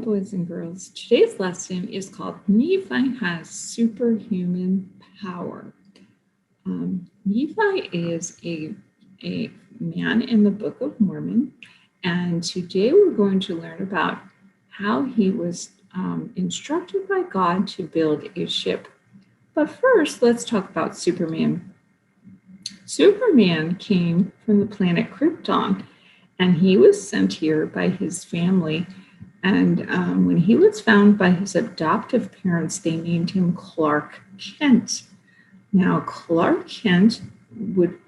boys and girls. Today's lesson is called Nephi Has Superhuman Power. Nephi is a man in the Book of Mormon, and today we're going to learn about how he was instructed by God to build a ship. But first, let's talk about Superman. Superman came from the planet Krypton, and he was sent here by his family. And when he was found by his adoptive parents, they named him Clark Kent. Now, Clark Kent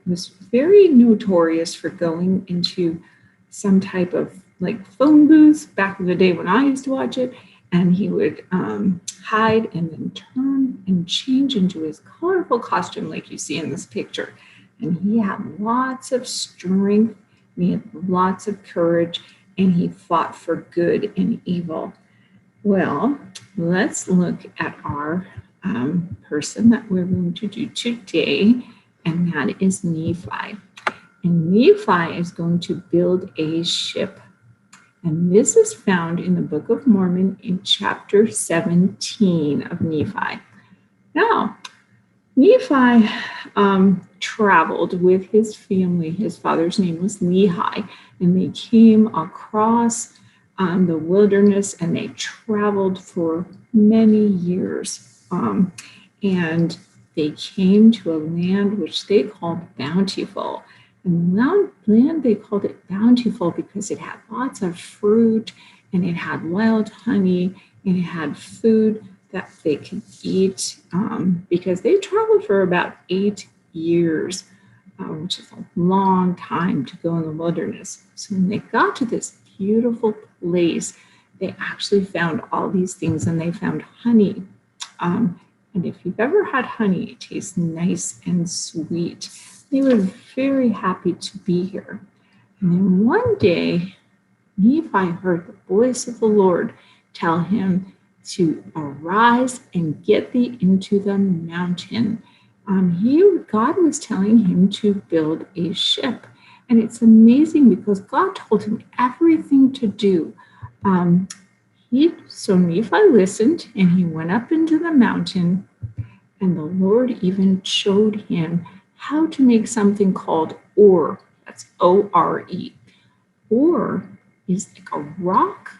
was very notorious for going into some type of like phone booth back in the day when I used to watch it, and he would hide and then turn and change into his colorful costume like you see in this picture. And he had lots of strength, and he had lots of courage, and he fought for good and evil. Well, let's look at our person that we're going to do today, and that is Nephi. And Nephi is going to build a ship. And this is found in the Book of Mormon in chapter 17 of Nephi. Now, Nephi traveled with his family. His father's name was Lehi, and they came across the wilderness, and they traveled for many years. And they came to a land which they called Bountiful. And the land, they called it Bountiful because it had lots of fruit, and it had wild honey, and it had food that they could eat, because they traveled for about 8 years, which is a long time to go in the wilderness. So when they got to this beautiful place, they actually found all these things, and they found honey. And if you've ever had honey, it tastes nice and sweet. They were very happy to be here. And then one day, Nephi heard the voice of the Lord tell him to arise and get thee into the mountain. God was telling him to build a ship. And it's amazing because God told him everything to do. So Nephi listened, and he went up into the mountain, and the Lord even showed him how to make something called ore. That's O-R-E. Ore is like a rock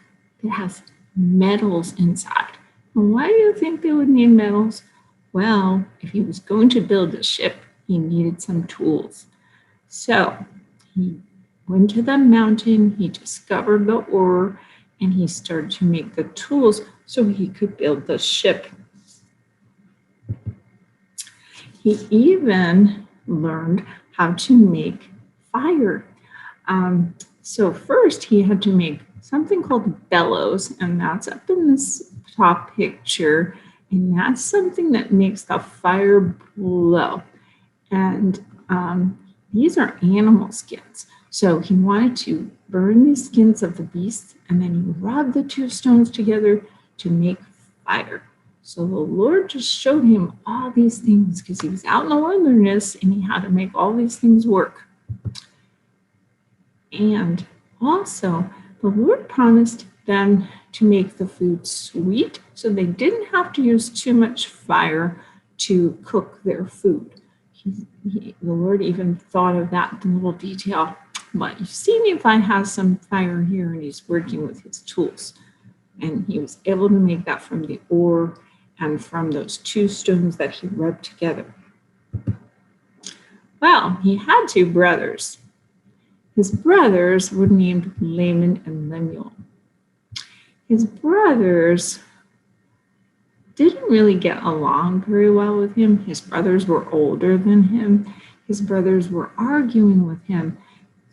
that has metals inside. And why do you think they would need metals? Well, if he was going to build a ship, he needed some tools. So he went to the mountain, he discovered the ore, and he started to make the tools so he could build the ship. He even learned how to make fire. So first he had to make something called bellows, and that's up in this top picture, and that's something that makes the fire blow. And these are animal skins. So he wanted to burn the skins of the beasts, and then he rubbed the two stones together to make fire. So the Lord just showed him all these things because he was out in the wilderness, and he had to make all these things work. And also, the Lord promised them to make the food sweet, so they didn't have to use too much fire to cook their food. The Lord even thought of that little detail. But you see, Nephi has some fire here, and he's working with his tools. And he was able to make that from the ore and from those two stones that he rubbed together. Well, he had two brothers. His brothers were named Laman and Lemuel. His brothers didn't really get along very well with him. His brothers were older than him. His brothers were arguing with him,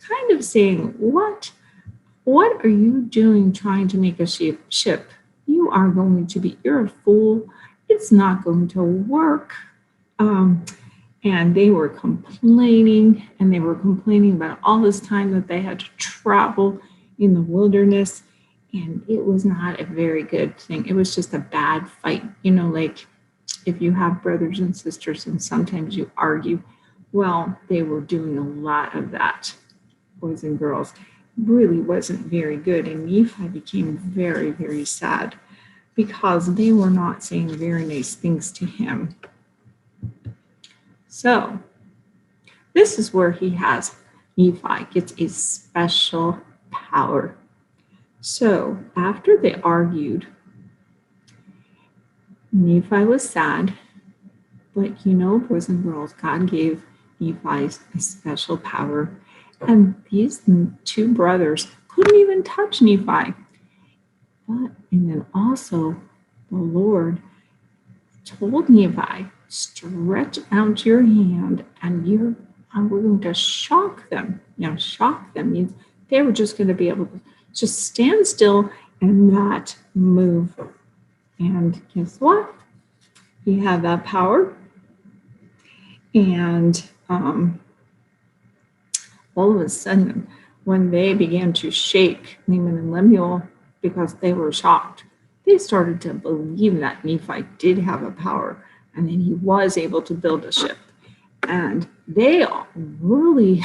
kind of saying, What are you doing trying to make a ship? You're a fool. It's not going to work. And they were complaining, about all this time that they had to travel in the wilderness. And it was not a very good thing. It was just a bad fight. Like if you have brothers and sisters and sometimes you argue, well, they were doing a lot of that, boys and girls. really wasn't very good. And Nephi became very, very sad because they were not saying very nice things to him. So this is where Nephi gets a special power. So after they argued, Nephi was sad, but boys and girls, God gave Nephi a special power. And these two brothers couldn't even touch Nephi. And then also the Lord told Nephi, stretch out your hand and we're going to shock them. Shock them means they were just going to be able to just stand still and not move. And guess what? He had that power. And all of a sudden, when they began to shake Laman and Lemuel because they were shocked, they started to believe that Nephi did have a power and then he was able to build a ship. And they really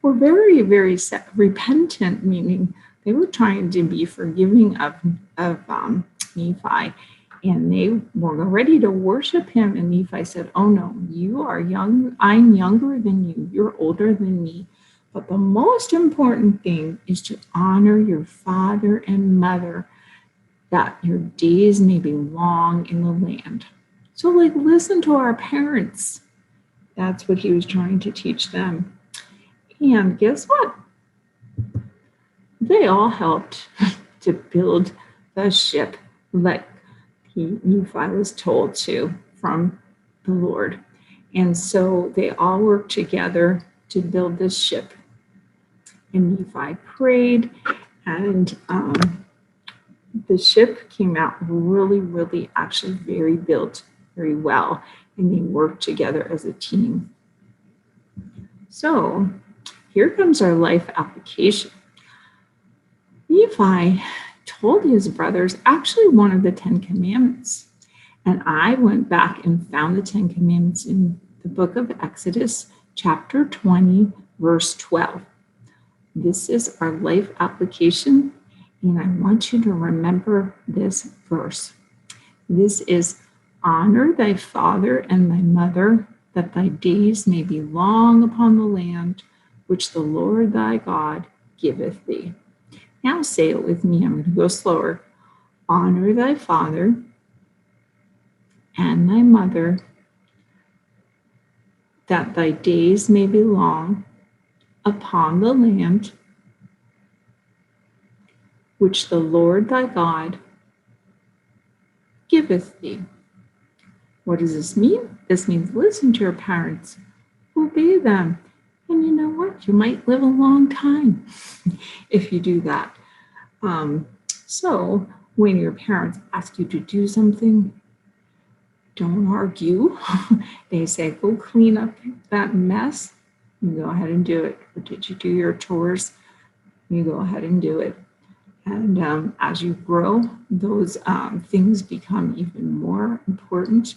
were very, very repentant, meaning they were trying to be forgiving of Nephi. And they were ready to worship him. And Nephi said, oh no, you are young. I'm younger than you. You're older than me. But the most important thing is to honor your father and mother, that your days may be long in the land. So listen to our parents. That's what he was trying to teach them. And guess what? They all helped to build the ship like Nephi was told to from the Lord. And so they all worked together to build this ship. And Nephi prayed, and the ship came out really, really actually very well. And they worked together as a team. So here comes our life application. Nephi told his brothers actually one of the 10 commandments. And I went back and found the 10 commandments in the book of Exodus, chapter 20, verse 12. This is our life application, and I want you to remember this verse. This is, honor thy father and thy mother, that thy days may be long upon the land which the Lord thy God giveth thee. Now say it with me. I'm going to go slower. Honor thy father and thy mother, that thy days may be long upon the land which the Lord thy God giveth thee. What does this mean? This means listen to your parents, obey them, and you know what? You might live a long time if you do that. So when your parents ask you to do something, don't argue. They say, go clean up that mess. You go ahead and do it. Or did you do your chores? You go ahead and do it. And as you grow, those things become even more important.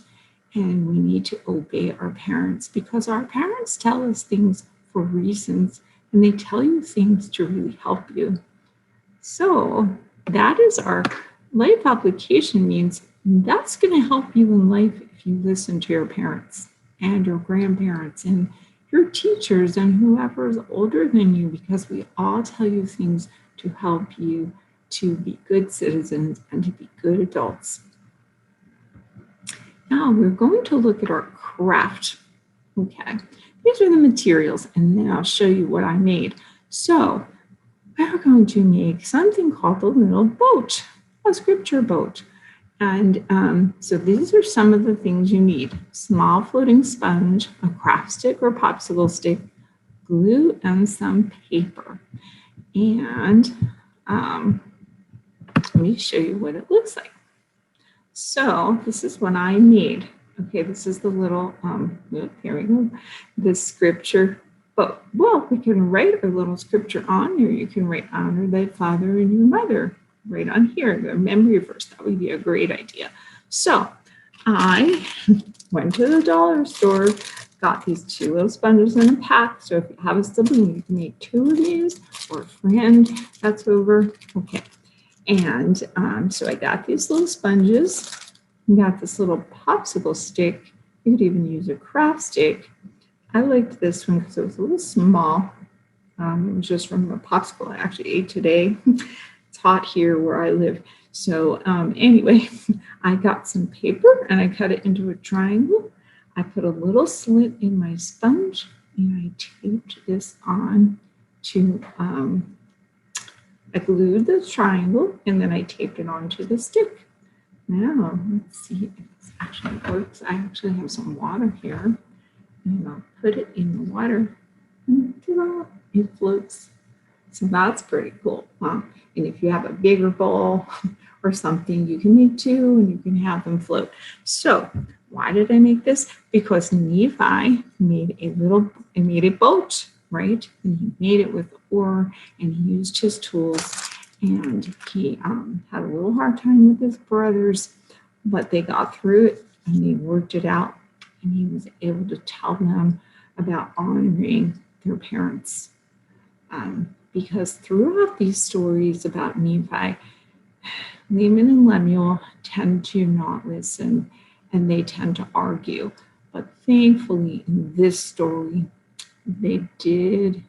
And we need to obey our parents, because our parents tell us things for reasons, and they tell you things to really help you. So that is our life application, means that's going to help you in life if you listen to your parents and your grandparents and your teachers and whoever is older than you, because we all tell you things to help you to be good citizens and to be good adults. Now we're going to look at our craft. Okay, these are the materials, and then I'll show you what I made. So we're going to make something called the little boat, a scripture boat. And so these are some of the things you need: small floating sponge, a craft stick or popsicle stick, glue, and some paper. And let me show you what it looks like. So this is what I made. Okay, this is the little, here we go, the scripture. But, well, we can write a little scripture on there. You can write, honor thy father and your mother, right on here, the memory verse. That would be a great idea. So I went to the dollar store, got these 2 little sponges in a pack. So if you have a sibling, you can make 2 of these, or a friend that's over. Okay. And so I got these little sponges. Got this little popsicle stick. You could even use a craft stick. I liked this one because it was a little small. It was just from a popsicle I actually ate today. It's hot here where I live. So anyway, I got some paper and I cut it into a triangle. I put a little slit in my sponge and I taped this on to, I glued the triangle and then I taped it onto the stick. Now, let's see if this actually works. I actually have some water here and I'll put it in the water and it floats. So that's pretty cool. And if you have a bigger bowl or something, you can make 2 and you can have them float. So why did I make this? Because Nephi made a boat, right? And he made it with oar and he used his tools. And he had a little hard time with his brothers, but they got through it and they worked it out. And he was able to tell them about honoring their parents. Because throughout these stories about Nephi, Laman and Lemuel tend to not listen and they tend to argue. But thankfully, in this story, they did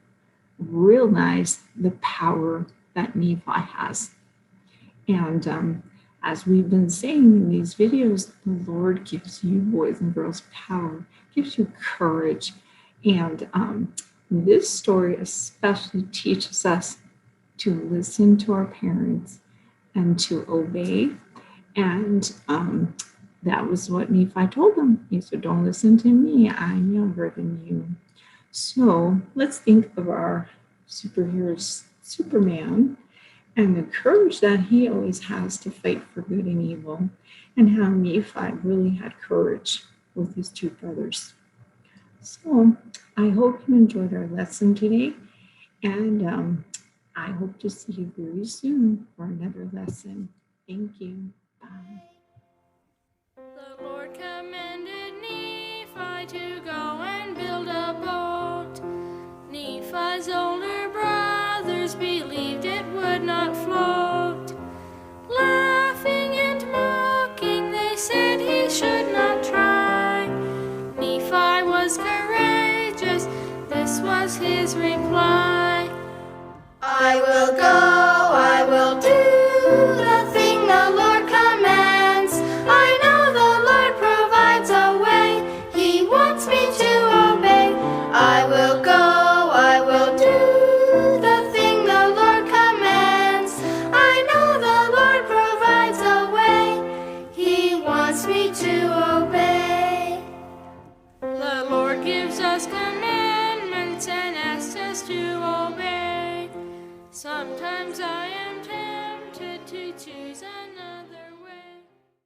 realize the power that Nephi has. And as we've been saying in these videos, the Lord gives you boys and girls power, gives you courage. And this story especially teaches us to listen to our parents and to obey. And that was what Nephi told them. He said, don't listen to me, I'm younger than you. So let's think of our superhero Superman and the courage that he always has to fight for good and evil, and how Nephi really had courage with his 2 brothers. So I hope you enjoyed our lesson today, and I hope to see you very soon for another lesson. Thank you. Bye. The Lord commanded Nephi to go and build a boat. Nephi's older brothers believed it would not float. Laughing and mocking, they said he should not try. Nephi was courageous, this was his reply. I will go, I will do the thing the Lord commands. I know the Lord provides a way, he wants me to obey. I will go, I will do the thing the Lord commands. I know the Lord provides a way, he wants me to obey. The Lord gives us commandments and asks us to obey. Sometimes I am tempted to choose